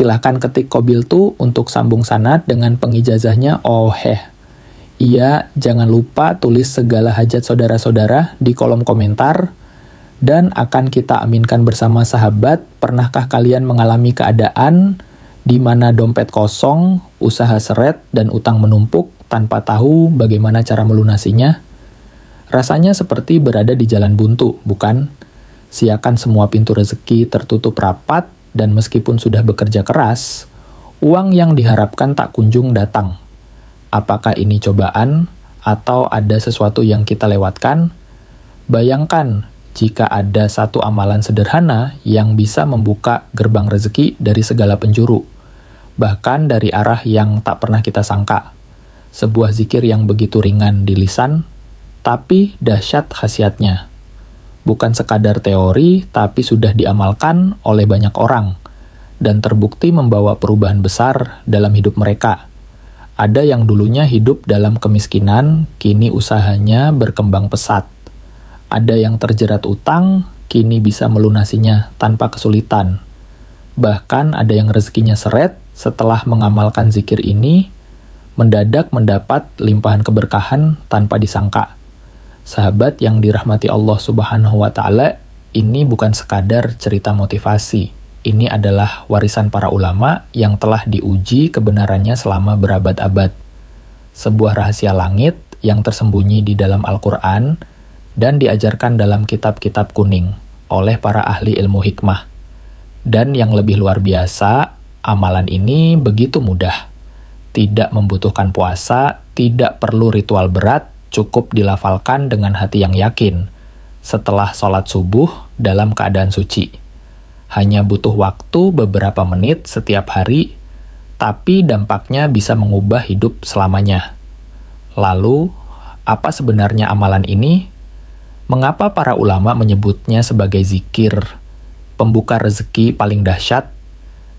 Silahkan ketik Qabiltu untuk sambung sanad dengan pengijazahnya Iya, jangan lupa tulis segala hajat saudara-saudara di kolom komentar, dan akan kita aminkan bersama sahabat. Pernahkah kalian mengalami keadaan di mana dompet kosong, usaha seret, dan utang menumpuk tanpa tahu bagaimana cara melunasinya? Rasanya seperti berada di jalan buntu, bukan? Siakan semua pintu rezeki tertutup rapat, dan meskipun sudah bekerja keras, uang yang diharapkan tak kunjung datang. Apakah ini cobaan atau ada sesuatu yang kita lewatkan? Bayangkan jika ada satu amalan sederhana yang bisa membuka gerbang rezeki dari segala penjuru, bahkan dari arah yang tak pernah kita sangka. Sebuah zikir yang begitu ringan di lisan, tapi dahsyat khasiatnya. Bukan sekadar teori, tapi sudah diamalkan oleh banyak orang, dan terbukti membawa perubahan besar dalam hidup mereka. Ada yang dulunya hidup dalam kemiskinan, kini usahanya berkembang pesat. Ada yang terjerat utang, kini bisa melunasinya tanpa kesulitan. Bahkan ada yang rezekinya seret setelah mengamalkan zikir ini, mendadak mendapat limpahan keberkahan tanpa disangka. Sahabat yang dirahmati Allah Subhanahu wa Ta'ala, ini bukan sekadar cerita motivasi. Ini adalah warisan para ulama yang telah diuji kebenarannya selama berabad-abad. Sebuah rahasia langit yang tersembunyi di dalam Al-Quran dan diajarkan dalam kitab-kitab kuning oleh para ahli ilmu hikmah. Dan yang lebih luar biasa, amalan ini begitu mudah. Tidak membutuhkan puasa, tidak perlu ritual berat, cukup dilafalkan dengan hati yang yakin setelah sholat subuh dalam keadaan suci. Hanya butuh waktu beberapa menit setiap hari, tapi dampaknya bisa mengubah hidup selamanya. Lalu, apa sebenarnya amalan ini? Mengapa para ulama menyebutnya sebagai zikir, pembuka rezeki paling dahsyat,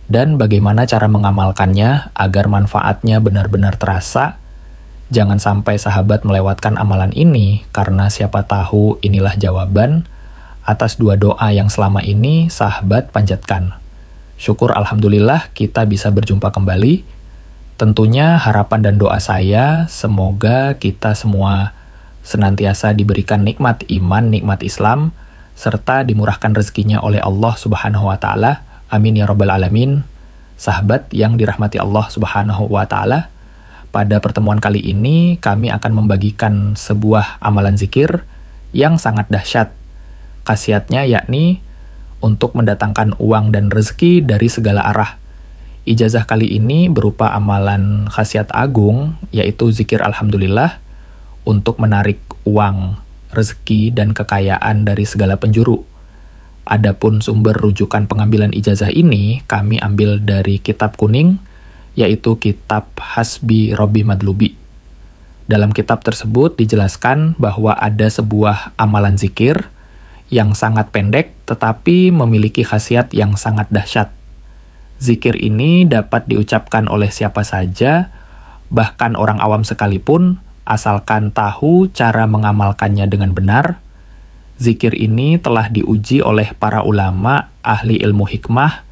dan bagaimana cara mengamalkannya agar manfaatnya benar-benar terasa? Jangan sampai sahabat melewatkan amalan ini, karena siapa tahu inilah jawaban atas dua doa yang selama ini sahabat panjatkan. Syukur alhamdulillah kita bisa berjumpa kembali. Tentunya harapan dan doa saya, semoga kita semua senantiasa diberikan nikmat iman, nikmat Islam, serta dimurahkan rezekinya oleh Allah Subhanahu wa Ta'ala. Amin ya Rabbal Alamin. Sahabat yang dirahmati Allah Subhanahu wa Ta'ala, pada pertemuan kali ini kami akan membagikan sebuah amalan zikir yang sangat dahsyat. Khasiatnya yakni untuk mendatangkan uang dan rezeki dari segala arah. Ijazah kali ini berupa amalan khasiat agung, yaitu zikir alhamdulillah, untuk menarik uang, rezeki, dan kekayaan dari segala penjuru. Adapun sumber rujukan pengambilan ijazah ini kami ambil dari kitab kuning, yaitu kitab Hasbi Robi Madlubi. Dalam kitab tersebut dijelaskan bahwa ada sebuah amalan zikir yang sangat pendek tetapi memiliki khasiat yang sangat dahsyat. Zikir ini dapat diucapkan oleh siapa saja, bahkan orang awam sekalipun, asalkan tahu cara mengamalkannya dengan benar. Zikir ini telah diuji oleh para ulama, ahli ilmu hikmah,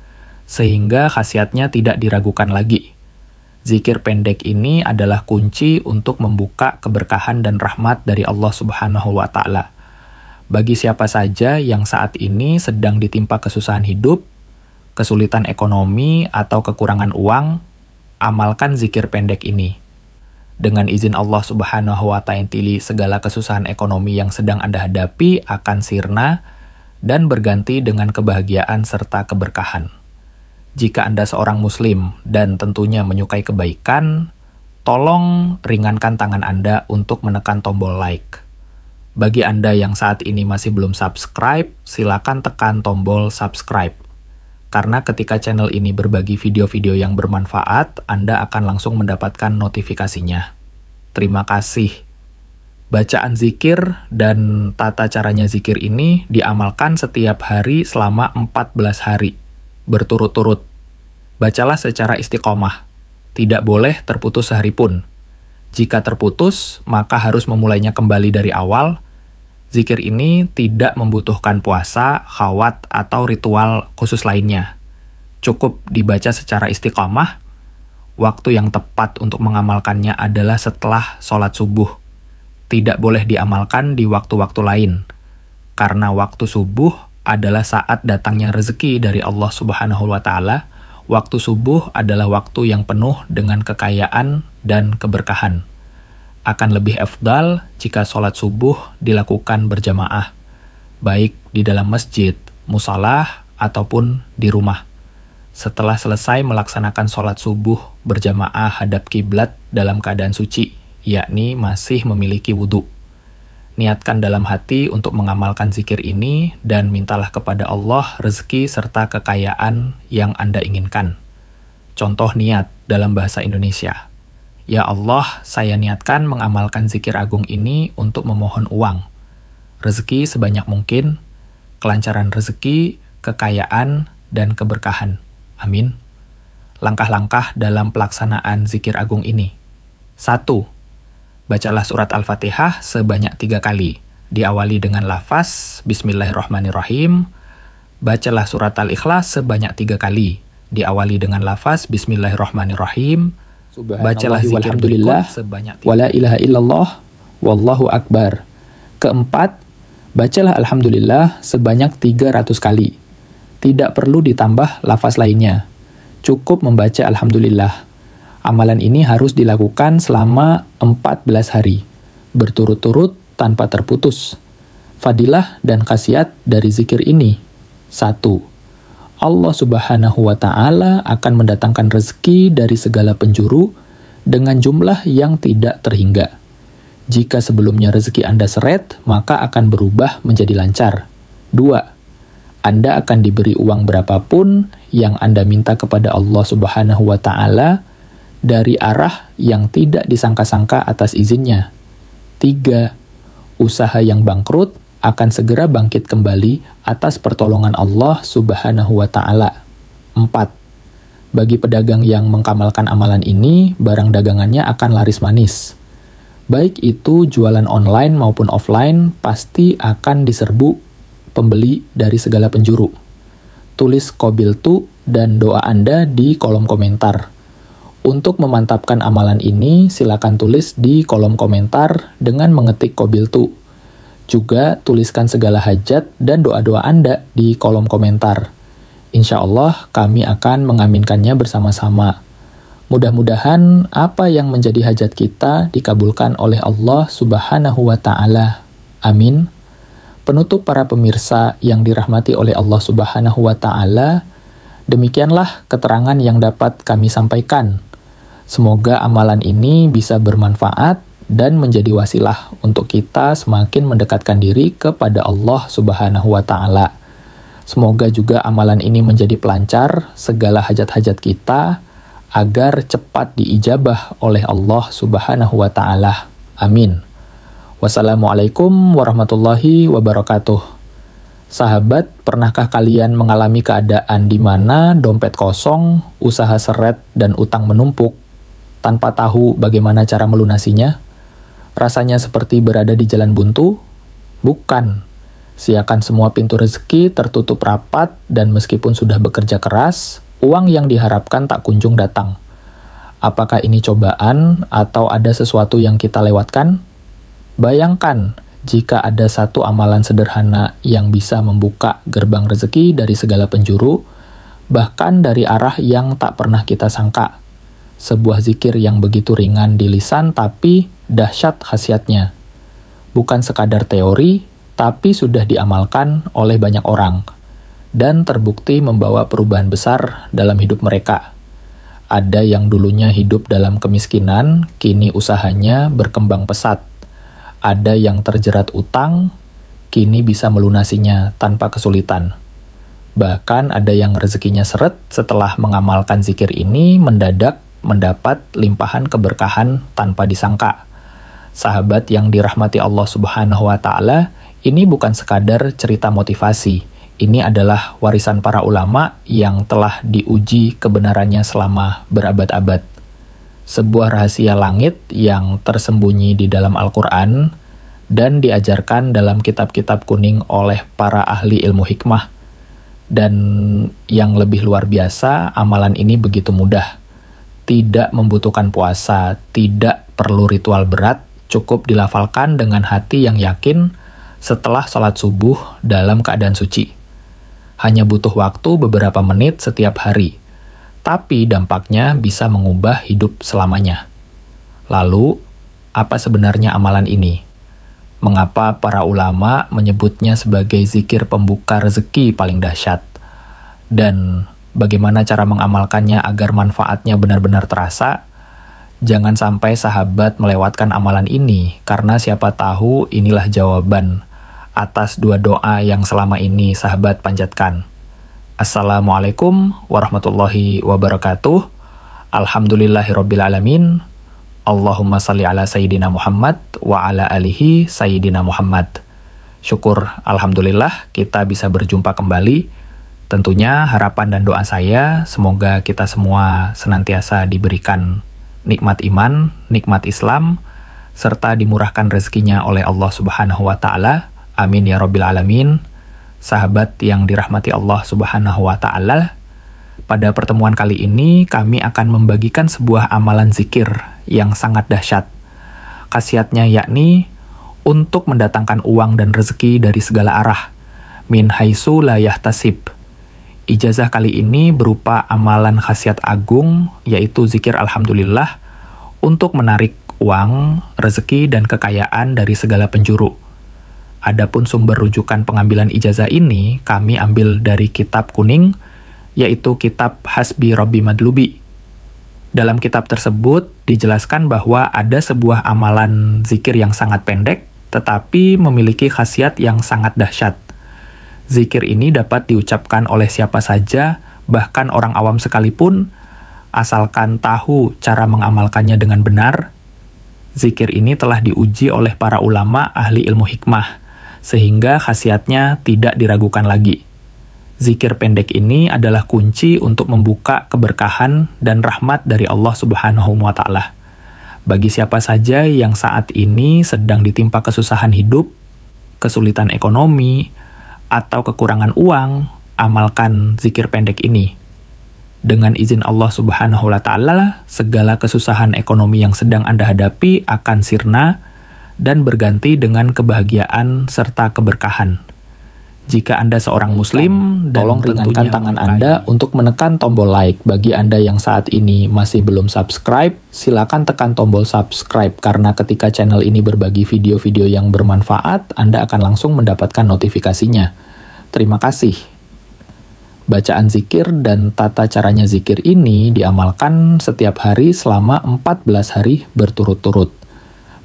sehingga khasiatnya tidak diragukan lagi. Zikir pendek ini adalah kunci untuk membuka keberkahan dan rahmat dari Allah Subhanahu wa Ta'ala. Bagi siapa saja yang saat ini sedang ditimpa kesusahan hidup, kesulitan ekonomi, atau kekurangan uang, amalkan zikir pendek ini. Dengan izin Allah Subhanahu wa Ta'ala, segala kesusahan ekonomi yang sedang Anda hadapi akan sirna dan berganti dengan kebahagiaan serta keberkahan. Jika Anda seorang muslim dan tentunya menyukai kebaikan, tolong ringankan tangan Anda untuk menekan tombol like. Bagi Anda yang saat ini masih belum subscribe, silakan tekan tombol subscribe. Karena ketika channel ini berbagi video-video yang bermanfaat, Anda akan langsung mendapatkan notifikasinya. Terima kasih. Bacaan zikir dan tata caranya zikir ini diamalkan setiap hari selama 14 hari, berturut-turut. Bacalah secara istiqomah. Tidak boleh terputus sehari pun. Jika terputus, maka harus memulainya kembali dari awal. Zikir ini tidak membutuhkan puasa, khawat, atau ritual khusus lainnya. cukup dibaca secara istiqamah. Waktu yang tepat untuk mengamalkannya adalah setelah sholat subuh. Tidak boleh diamalkan di waktu-waktu lain, karena waktu subuh adalah saat datangnya rezeki dari Allah Subhanahu wa Ta'ala. Waktu subuh adalah waktu yang penuh dengan kekayaan dan keberkahan. Akan lebih afdal jika sholat subuh dilakukan berjamaah, baik di dalam masjid, musalah, ataupun di rumah. Setelah selesai melaksanakan sholat subuh berjamaah hadap kiblat dalam keadaan suci, yakni masih memiliki wudhu. Niatkan dalam hati untuk mengamalkan zikir ini dan mintalah kepada Allah rezeki serta kekayaan yang Anda inginkan. Contoh niat dalam bahasa Indonesia. Ya Allah, saya niatkan mengamalkan zikir agung ini untuk memohon uang, rezeki sebanyak mungkin, kelancaran rezeki, kekayaan, dan keberkahan. Amin. Langkah-langkah dalam pelaksanaan zikir agung ini. 1. Bacalah surat Al-Fatihah sebanyak 3 kali. Diawali dengan lafaz Bismillahirrahmanirrahim. Bacalah surat Al-Ikhlas sebanyak 3 kali. Diawali dengan lafaz Bismillahirrahmanirrahim. Bacalah zikir berikut sebanyak 3 kali. Wala ilaha illallah, wallahu akbar. Keempat, bacalah Alhamdulillah sebanyak 300 kali. Tidak perlu ditambah lafaz lainnya. Cukup membaca Alhamdulillah. Amalan ini harus dilakukan selama 14 hari, berturut-turut tanpa terputus. Fadilah dan khasiat dari zikir ini. 1. Allah Subhanahu wa Ta'ala akan mendatangkan rezeki dari segala penjuru dengan jumlah yang tidak terhingga. Jika sebelumnya rezeki Anda seret, maka akan berubah menjadi lancar. 2. Anda akan diberi uang berapapun yang Anda minta kepada Allah Subhanahu wa Ta'ala dari arah yang tidak disangka-sangka atas izinnya. 3. Usaha yang bangkrut akan segera bangkit kembali atas pertolongan Allah Subhanahu wa Ta'ala. 4. Bagi pedagang yang mengamalkan amalan ini, barang dagangannya akan laris manis. Baik itu jualan online maupun offline, pasti akan diserbu pembeli dari segala penjuru. Tulis qabiltu dan doa Anda di kolom komentar. Untuk memantapkan amalan ini, silakan tulis di kolom komentar dengan mengetik qabiltu. Juga tuliskan segala hajat dan doa-doa Anda di kolom komentar. Insya Allah kami akan mengaminkannya bersama-sama. Mudah-mudahan apa yang menjadi hajat kita dikabulkan oleh Allah Subhanahu wa Ta'ala. Amin. Penutup para pemirsa yang dirahmati oleh Allah Subhanahu wa Ta'ala, demikianlah keterangan yang dapat kami sampaikan. Semoga amalan ini bisa bermanfaat dan menjadi wasilah untuk kita semakin mendekatkan diri kepada Allah Subhanahu wa Ta'ala. Semoga juga amalan ini menjadi pelancar segala hajat-hajat kita agar cepat diijabah oleh Allah Subhanahu wa Ta'ala. Amin. Wassalamualaikum warahmatullahi wabarakatuh. Sahabat, pernahkah kalian mengalami keadaan di mana dompet kosong, usaha seret, dan utang menumpuk tanpa tahu bagaimana cara melunasinya? Rasanya seperti berada di jalan buntu? Bukan. Siakan semua pintu rezeki tertutup rapat dan meskipun sudah bekerja keras, uang yang diharapkan tak kunjung datang. Apakah ini cobaan atau ada sesuatu yang kita lewatkan? Bayangkan jika ada satu amalan sederhana yang bisa membuka gerbang rezeki dari segala penjuru, bahkan dari arah yang tak pernah kita sangka. Sebuah zikir yang begitu ringan di lisan tapi dahsyat khasiatnya. Bukan sekadar teori, tapi sudah diamalkan oleh banyak orang dan terbukti membawa perubahan besar dalam hidup mereka. Ada yang dulunya hidup dalam kemiskinan, kini usahanya berkembang pesat. Ada yang terjerat utang, kini bisa melunasinya tanpa kesulitan. Bahkan ada yang rezekinya seret setelah mengamalkan zikir ini mendadak mendapat limpahan keberkahan tanpa disangka. Sahabat yang dirahmati Allah Subhanahu wa Ta'ala, ini bukan sekadar cerita motivasi. Ini adalah warisan para ulama yang telah diuji kebenarannya selama berabad-abad. Sebuah rahasia langit yang tersembunyi di dalam Al-Quran dan diajarkan dalam kitab-kitab kuning oleh para ahli ilmu hikmah. Dan yang lebih luar biasa, amalan ini begitu mudah. Tidak membutuhkan puasa, tidak perlu ritual berat, cukup dilafalkan dengan hati yang yakin setelah sholat subuh dalam keadaan suci. Hanya butuh waktu beberapa menit setiap hari, tapi dampaknya bisa mengubah hidup selamanya. Lalu, apa sebenarnya amalan ini? Mengapa para ulama menyebutnya sebagai zikir pembuka rezeki paling dahsyat? Dan bagaimana cara mengamalkannya agar manfaatnya benar-benar terasa? Jangan sampai sahabat melewatkan amalan ini, karena siapa tahu inilah jawaban atas dua doa yang selama ini sahabat panjatkan. Assalamualaikum warahmatullahi wabarakatuh. Alhamdulillahirrabbilalamin. Allahumma salli ala Sayyidina Muhammad wa ala alihi Sayyidina Muhammad. Syukur, Alhamdulillah kita bisa berjumpa kembali. Tentunya harapan dan doa saya semoga kita semua senantiasa diberikan nikmat iman, nikmat Islam, serta dimurahkan rezekinya oleh Allah Subhanahu wa Ta'ala. Amin ya Rabbil Alamin. Sahabat yang dirahmati Allah Subhanahu wa Ta'ala, pada pertemuan kali ini kami akan membagikan sebuah amalan zikir yang sangat dahsyat. Khasiatnya yakni untuk mendatangkan uang dan rezeki dari segala arah. Min haitsu la yahtasib. Ijazah kali ini berupa amalan khasiat agung, yaitu zikir Alhamdulillah, untuk menarik uang, rezeki, dan kekayaan dari segala penjuru. Adapun sumber rujukan pengambilan ijazah ini, kami ambil dari kitab kuning, yaitu kitab Hasbi Rabbi Madlubi. Dalam kitab tersebut dijelaskan bahwa ada sebuah amalan zikir yang sangat pendek, tetapi memiliki khasiat yang sangat dahsyat. Zikir ini dapat diucapkan oleh siapa saja, bahkan orang awam sekalipun, asalkan tahu cara mengamalkannya dengan benar. Zikir ini telah diuji oleh para ulama ahli ilmu hikmah, sehingga khasiatnya tidak diragukan lagi. Zikir pendek ini adalah kunci untuk membuka keberkahan dan rahmat dari Allah Subhanahu wa Ta'ala. Bagi siapa saja yang saat ini sedang ditimpa kesusahan hidup, kesulitan ekonomi, atau kekurangan uang, amalkan zikir pendek ini. Dengan izin Allah Subhanahu wa Ta'ala, segala kesusahan ekonomi yang sedang Anda hadapi akan sirna dan berganti dengan kebahagiaan serta keberkahan. Jika Anda seorang muslim, tolong ringankan tangan Anda untuk menekan tombol like. Bagi Anda yang saat ini masih belum subscribe, silakan tekan tombol subscribe karena ketika channel ini berbagi video-video yang bermanfaat, Anda akan langsung mendapatkan notifikasinya. Terima kasih. Bacaan zikir dan tata caranya zikir ini diamalkan setiap hari selama 14 hari berturut-turut.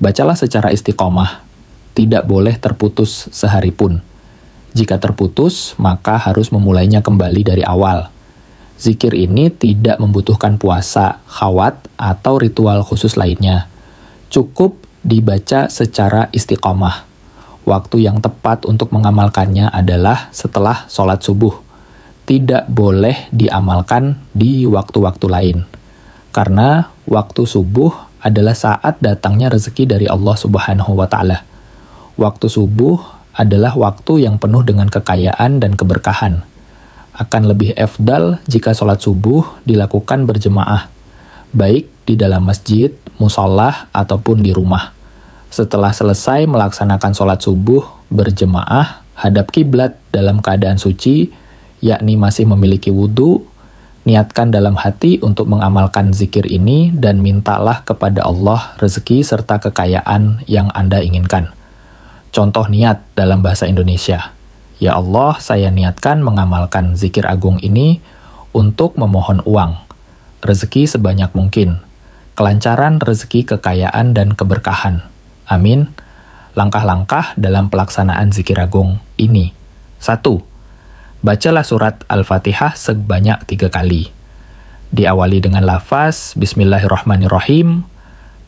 Bacalah secara istiqomah, tidak boleh terputus sehari pun. Jika terputus, maka harus memulainya kembali dari awal. Zikir ini tidak membutuhkan puasa, khawat, atau ritual khusus lainnya. Cukup dibaca secara istiqomah. Waktu yang tepat untuk mengamalkannya adalah setelah sholat subuh. Tidak boleh diamalkan di waktu-waktu lain. Karena waktu subuh adalah saat datangnya rezeki dari Allah Subhanahu wa Ta'ala. Waktu subuh adalah waktu yang penuh dengan kekayaan dan keberkahan. Akan lebih efdal jika sholat subuh dilakukan berjemaah, baik di dalam masjid, musolah, ataupun di rumah. Setelah selesai melaksanakan sholat subuh berjemaah, hadap kiblat dalam keadaan suci, yakni masih memiliki wudhu, niatkan dalam hati untuk mengamalkan zikir ini dan mintalah kepada Allah rezeki serta kekayaan yang Anda inginkan. Contoh niat dalam bahasa Indonesia. Ya Allah, saya niatkan mengamalkan zikir agung ini untuk memohon uang, rezeki sebanyak mungkin, kelancaran rezeki, kekayaan, dan keberkahan. Amin. Langkah-langkah dalam pelaksanaan zikir agung ini. 1. Bacalah surat Al-Fatihah sebanyak 3 kali. Diawali dengan lafaz Bismillahirrahmanirrahim.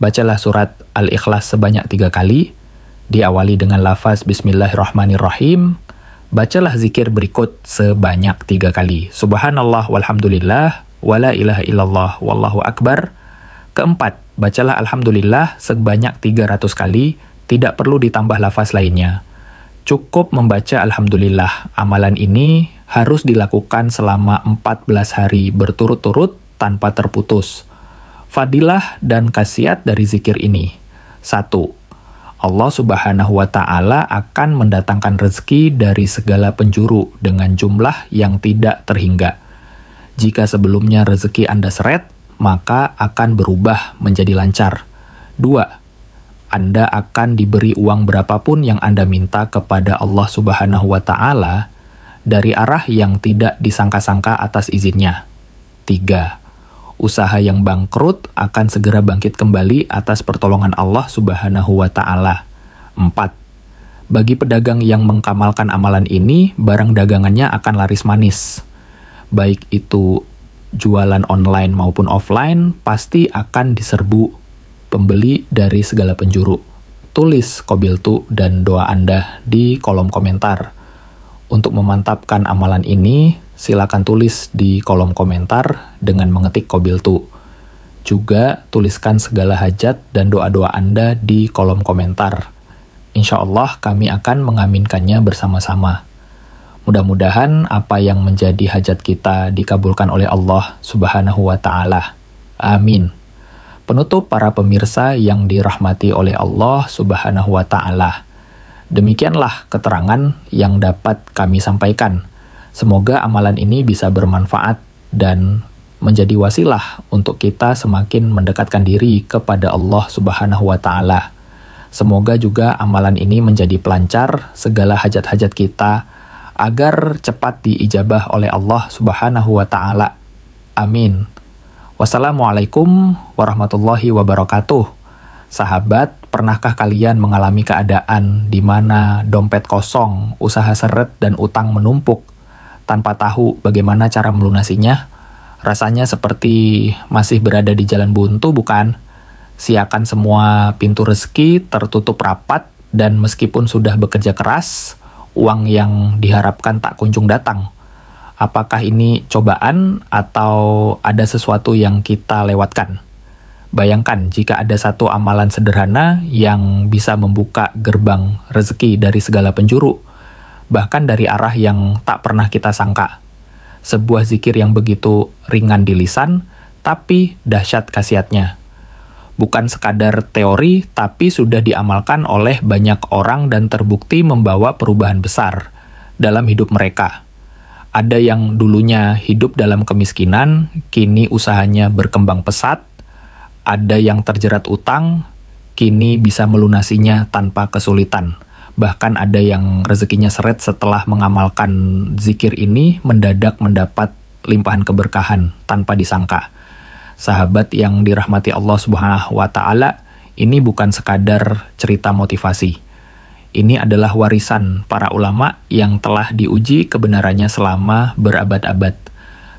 Bacalah surat Al-Ikhlas sebanyak 3 kali. Diawali dengan lafaz Bismillahirrahmanirrahim. Bacalah zikir berikut sebanyak 3 kali. Subhanallah walhamdulillah, wala ilaha illallah, wallahu akbar. Keempat, bacalah Alhamdulillah sebanyak 300 kali, tidak perlu ditambah lafaz lainnya. Cukup membaca Alhamdulillah. Amalan ini harus dilakukan selama 14 hari berturut-turut tanpa terputus. Fadilah dan khasiat dari zikir ini. 1. Allah Subhanahu wa Ta'ala akan mendatangkan rezeki dari segala penjuru dengan jumlah yang tidak terhingga. Jika sebelumnya rezeki Anda seret, maka akan berubah menjadi lancar. 2. Anda akan diberi uang berapapun yang Anda minta kepada Allah Subhanahu wa Ta'ala dari arah yang tidak disangka-sangka atas izinnya. 3. Usaha yang bangkrut akan segera bangkit kembali atas pertolongan Allah Subhanahu wa Ta'ala. 4. Bagi pedagang yang mengkamalkan amalan ini, barang dagangannya akan laris manis. Baik itu jualan online maupun offline, pasti akan diserbu pembeli dari segala penjuru. Tulis qabiltu dan doa Anda di kolom komentar. Untuk memantapkan amalan ini, silakan tulis di kolom komentar dengan mengetik qabiltu. Juga tuliskan segala hajat dan doa-doa Anda di kolom komentar. Insya Allah kami akan mengaminkannya bersama-sama. Mudah-mudahan apa yang menjadi hajat kita dikabulkan oleh Allah Subhanahu wa Ta'ala. Amin. Penutup para pemirsa yang dirahmati oleh Allah Subhanahu wa Ta'ala. Demikianlah keterangan yang dapat kami sampaikan. Semoga amalan ini bisa bermanfaat dan menjadi wasilah untuk kita semakin mendekatkan diri kepada Allah Subhanahu wa Ta'ala. Semoga juga amalan ini menjadi pelancar segala hajat-hajat kita agar cepat diijabah oleh Allah Subhanahu wa Ta'ala. Amin. Wassalamualaikum warahmatullahi wabarakatuh. Sahabat, pernahkah kalian mengalami keadaan di mana dompet kosong, usaha seret, dan utang menumpuk tanpa tahu bagaimana cara melunasinya? Rasanya seperti masih berada di jalan buntu, bukan? Siakan semua pintu rezeki tertutup rapat, dan meskipun sudah bekerja keras, uang yang diharapkan tak kunjung datang. Apakah ini cobaan atau ada sesuatu yang kita lewatkan? Bayangkan jika ada satu amalan sederhana yang bisa membuka gerbang rezeki dari segala penjuru, bahkan dari arah yang tak pernah kita sangka. Sebuah zikir yang begitu ringan di lisan, tapi dahsyat khasiatnya. Bukan sekadar teori, tapi sudah diamalkan oleh banyak orang dan terbukti membawa perubahan besar dalam hidup mereka. Ada yang dulunya hidup dalam kemiskinan, kini usahanya berkembang pesat. Ada yang terjerat utang, kini bisa melunasinya tanpa kesulitan. Bahkan ada yang rezekinya seret setelah mengamalkan zikir ini mendadak mendapat limpahan keberkahan tanpa disangka. Sahabat yang dirahmati Allah Subhanahu wa Ta'ala, ini bukan sekadar cerita motivasi. Ini adalah warisan para ulama yang telah diuji kebenarannya selama berabad-abad.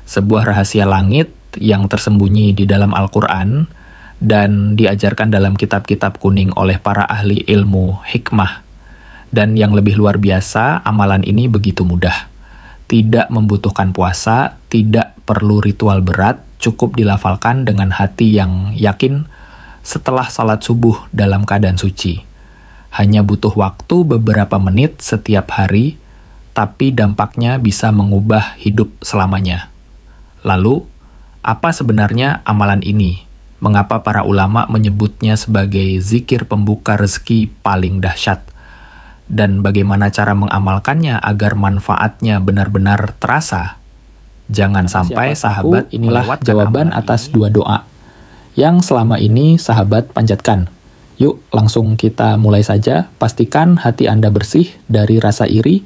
Sebuah rahasia langit yang tersembunyi di dalam Al-Quran dan diajarkan dalam kitab-kitab kuning oleh para ahli ilmu hikmah. Dan yang lebih luar biasa, amalan ini begitu mudah. Tidak membutuhkan puasa, tidak perlu ritual berat, cukup dilafalkan dengan hati yang yakin setelah salat subuh dalam keadaan suci. Hanya butuh waktu beberapa menit setiap hari, tapi dampaknya bisa mengubah hidup selamanya. Lalu, apa sebenarnya amalan ini? Mengapa para ulama menyebutnya sebagai zikir pembuka rezeki paling dahsyat? Dan bagaimana cara mengamalkannya agar manfaatnya benar-benar terasa? Jangan sampai sahabat inilah jawaban atas dua doa yang selama ini sahabat panjatkan. Yuk langsung kita mulai saja. Pastikan hati Anda bersih dari rasa iri,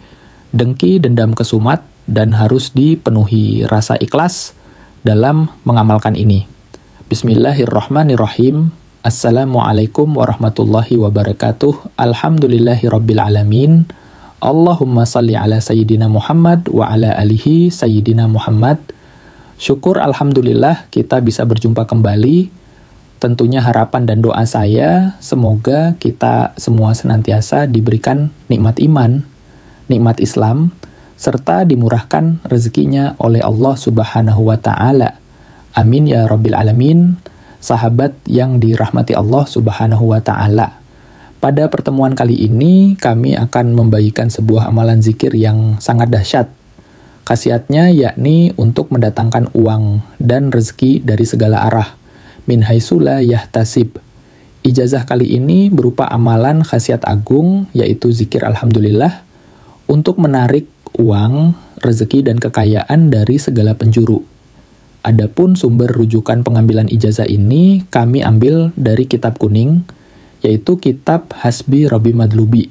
dengki, dendam kesumat, dan harus dipenuhi rasa ikhlas dalam mengamalkan ini. Bismillahirrahmanirrahim. Assalamualaikum warahmatullahi wabarakatuh. Alhamdulillahirabbil alamin. Allahumma salli ala Sayyidina Muhammad wa ala alihi Sayyidina Muhammad. Syukur alhamdulillah kita bisa berjumpa kembali. Tentunya harapan dan doa saya semoga kita semua senantiasa diberikan nikmat iman, nikmat Islam, serta dimurahkan rezekinya oleh Allah Subhanahu wa Ta'ala. Amin ya Rabbil Alamin. Sahabat yang dirahmati Allah Subhanahu wa Ta'ala. Pada pertemuan kali ini, kami akan membagikan sebuah amalan zikir yang sangat dahsyat. Khasiatnya yakni untuk mendatangkan uang dan rezeki dari segala arah. Min haitsu la yahtasib. Ijazah kali ini berupa amalan khasiat agung, yaitu zikir alhamdulillah, untuk menarik uang, rezeki, dan kekayaan dari segala penjuru. Adapun sumber rujukan pengambilan ijazah ini kami ambil dari kitab kuning, yaitu kitab Hasbi Robi Madlubi.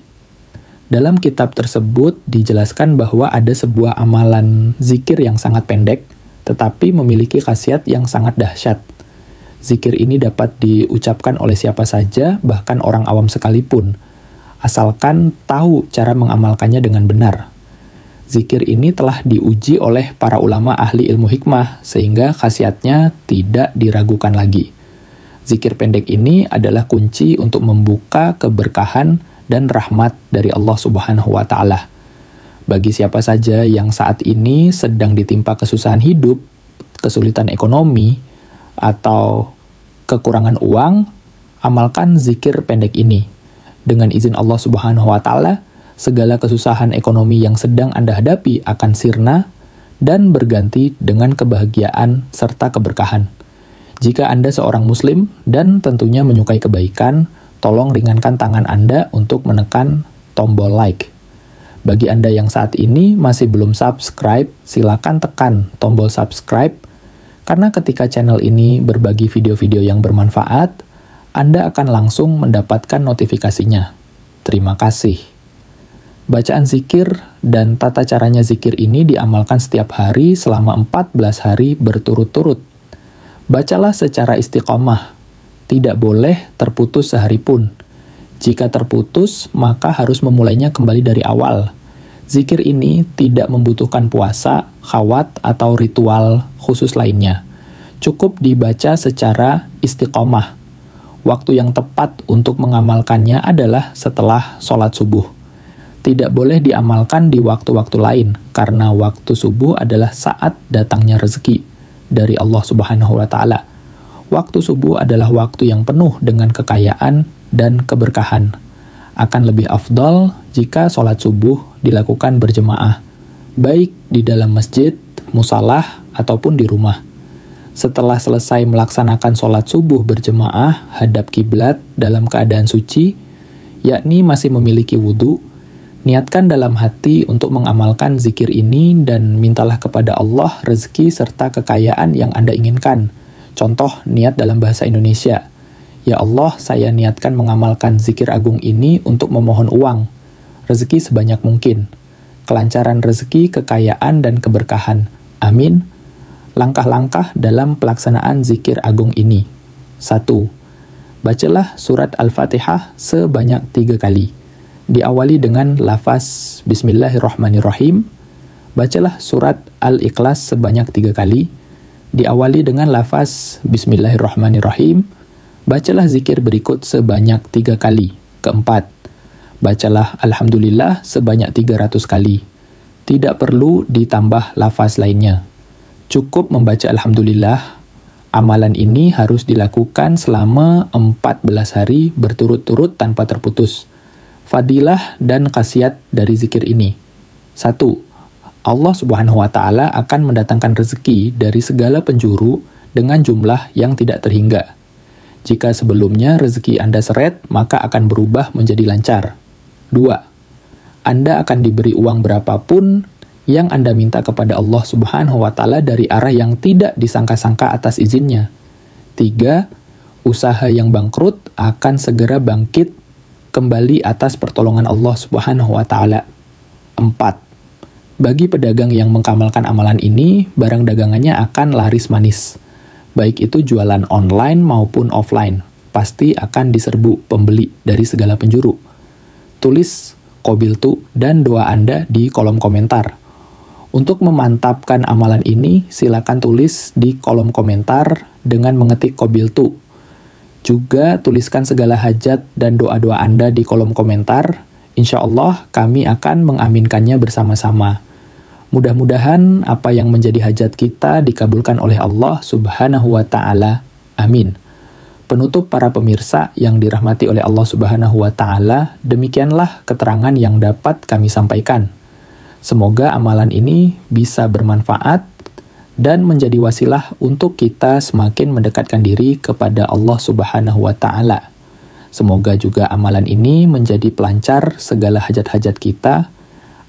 Dalam kitab tersebut dijelaskan bahwa ada sebuah amalan zikir yang sangat pendek, tetapi memiliki khasiat yang sangat dahsyat. Zikir ini dapat diucapkan oleh siapa saja, bahkan orang awam sekalipun, asalkan tahu cara mengamalkannya dengan benar. Zikir ini telah diuji oleh para ulama ahli ilmu hikmah, sehingga khasiatnya tidak diragukan lagi. Zikir pendek ini adalah kunci untuk membuka keberkahan dan rahmat dari Allah Subhanahu wa Ta'ala. Bagi siapa saja yang saat ini sedang ditimpa kesusahan hidup, kesulitan ekonomi, atau kekurangan uang, amalkan zikir pendek ini. Dengan izin Allah Subhanahu wa Ta'ala, segala kesusahan ekonomi yang sedang Anda hadapi akan sirna dan berganti dengan kebahagiaan serta keberkahan. Jika Anda seorang muslim dan tentunya menyukai kebaikan, tolong ringankan tangan Anda untuk menekan tombol like. Bagi Anda yang saat ini masih belum subscribe, silakan tekan tombol subscribe, karena ketika channel ini berbagi video-video yang bermanfaat, Anda akan langsung mendapatkan notifikasinya. Terima kasih. Bacaan zikir dan tata caranya zikir ini diamalkan setiap hari selama 14 hari berturut-turut. Bacalah secara istiqomah, tidak boleh terputus sehari pun. Jika terputus, maka harus memulainya kembali dari awal. Zikir ini tidak membutuhkan puasa, khawat, atau ritual khusus lainnya. Cukup dibaca secara istiqomah. Waktu yang tepat untuk mengamalkannya adalah setelah sholat subuh. Tidak boleh diamalkan di waktu-waktu lain, karena waktu subuh adalah saat datangnya rezeki dari Allah Subhanahu wa Ta'ala. Waktu subuh adalah waktu yang penuh dengan kekayaan dan keberkahan. Akan lebih afdal jika sholat subuh dilakukan berjemaah, baik di dalam masjid, musalah, ataupun di rumah. Setelah selesai melaksanakan sholat subuh berjemaah hadap kiblat dalam keadaan suci, yakni masih memiliki wudhu, niatkan dalam hati untuk mengamalkan zikir ini dan mintalah kepada Allah rezeki serta kekayaan yang Anda inginkan. Contoh niat dalam bahasa Indonesia. Ya Allah, saya niatkan mengamalkan zikir agung ini untuk memohon uang, rezeki sebanyak mungkin, kelancaran rezeki, kekayaan, dan keberkahan. Amin. Langkah-langkah dalam pelaksanaan zikir agung ini. 1. Bacalah surat Al-Fatihah sebanyak 3 kali. Diawali dengan lafaz Bismillahirrahmanirrahim. Bacalah surat Al-Ikhlas sebanyak 3 kali. Diawali dengan lafaz Bismillahirrahmanirrahim. Bacalah zikir berikut sebanyak 3 kali. Keempat, bacalah Alhamdulillah sebanyak 300 kali. Tidak perlu ditambah lafaz lainnya. Cukup membaca Alhamdulillah. Amalan ini harus dilakukan selama 14 hari berturut-turut tanpa terputus. Fadilah dan khasiat dari zikir ini. 1. Allah Subhanahu wa Ta'ala akan mendatangkan rezeki dari segala penjuru dengan jumlah yang tidak terhingga. Jika sebelumnya rezeki Anda seret, maka akan berubah menjadi lancar. 2. Anda akan diberi uang berapapun yang Anda minta kepada Allah Subhanahu wa Ta'ala dari arah yang tidak disangka-sangka atas izinnya. 3. Usaha yang bangkrut akan segera bangkit kembali atas pertolongan Allah Subhanahu wa Ta'ala. 4. Bagi pedagang yang mengamalkan amalan ini, barang dagangannya akan laris manis. Baik itu jualan online maupun offline, pasti akan diserbu pembeli dari segala penjuru. Tulis qabiltu dan doa Anda di kolom komentar. Untuk memantapkan amalan ini, silakan tulis di kolom komentar dengan mengetik qabiltu. Juga tuliskan segala hajat dan doa-doa Anda di kolom komentar. Insya Allah kami akan mengaminkannya bersama-sama. Mudah-mudahan apa yang menjadi hajat kita dikabulkan oleh Allah Subhanahu wa Ta'ala. Amin. Penutup para pemirsa yang dirahmati oleh Allah Subhanahu wa Ta'ala, demikianlah keterangan yang dapat kami sampaikan. Semoga amalan ini bisa bermanfaat dan menjadi wasilah untuk kita semakin mendekatkan diri kepada Allah Subhanahu wa Ta'ala. Semoga juga amalan ini menjadi pelancar segala hajat-hajat kita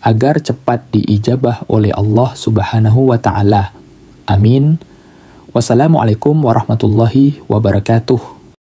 agar cepat diijabah oleh Allah Subhanahu wa Ta'ala. Amin. Wassalamualaikum warahmatullahi wabarakatuh.